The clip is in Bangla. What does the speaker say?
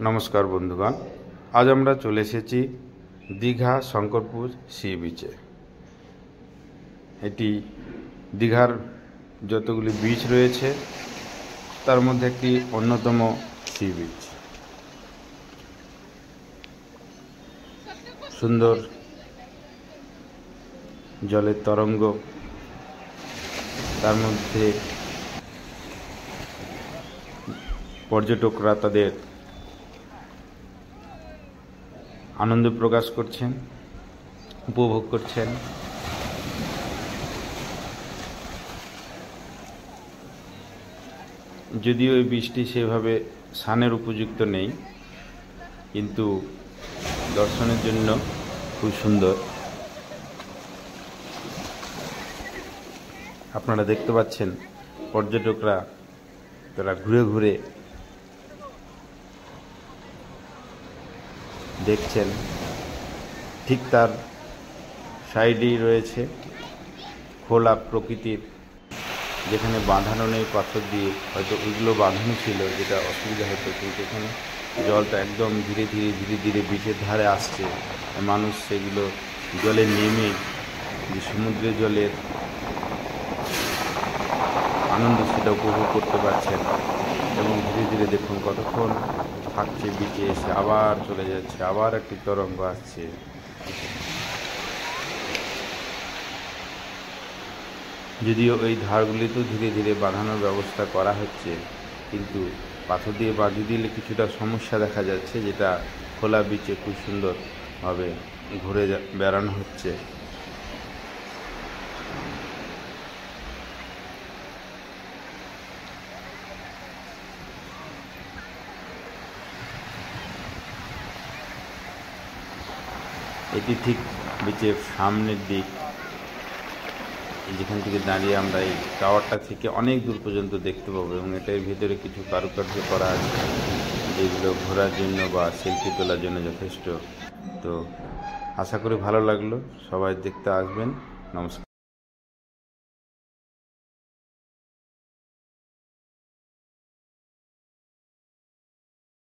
নমস্কার বন্ধুগণ, আজ আমরা চলে এসেছি দীঘা শঙ্করপুর সি বিচে। এটি দীঘার যতগুলি বিচ রয়েছে তার মধ্যে একটি অন্যতম সি বিচ। সুন্দর জলের তরঙ্গ, তার মধ্যে পর্যটকরা তাদের আনন্দ প্রকাশ করছেন, উপভোগ করছেন। যদিও এই বীজটি সেভাবে স্নানের উপযুক্ত নেই, কিন্তু দর্শনের জন্য খুব সুন্দর। আপনারা দেখতে পাচ্ছেন পর্যটকরা তারা ঘুরে ঘুরে দেখছেন। ঠিক তার সাইডেই রয়েছে খোলা প্রকৃতির, যেখানে বাঁধানো নেই পাথর দিয়ে, হয়তো ওইগুলো বাঁধানো ছিল, যেটা অসুবিধা হতো। কিন্তু এখানে জলটা একদম ধীরে ধীরে ধীরে ধীরে বিচের ধারে আসছে। মানুষ সেগুলো জলে নেমে যে সমুদ্রের জলের আনন্দ সেটা উপভোগ করতে পারছেন। এবং ধীরে ধীরে দেখুন কতক্ষণ থাকছে বিচে, এসে আবার চলে যাচ্ছে, আবার একটি তরঙ্গ আসছে। যদিও এই ধারগুলিতেও ধীরে ধীরে বাঁধানোর ব্যবস্থা করা হচ্ছে, কিন্তু পাথর দিয়ে বাঁধিয়ে দিলে কিছুটা সমস্যা দেখা যাচ্ছে, যেটা খোলা বিচে খুব সুন্দরভাবে ঘুরে বেড়ানো হচ্ছে। এটি ঠিক বিচের সামনের দিক, যেখান থেকে দাঁড়িয়ে আমরা এই টাওয়ারটা থেকে অনেক দূর পর্যন্ত দেখতে পাবো। এবং এটার ভিতরে কিছু কারুকার্য করা আছে, যেগুলো ঘোরার জন্য বা সেলফি তোলার জন্য যথেষ্ট। তো আশা করি ভালো লাগলো, সবাই দেখতে আসবেন। নমস্কার।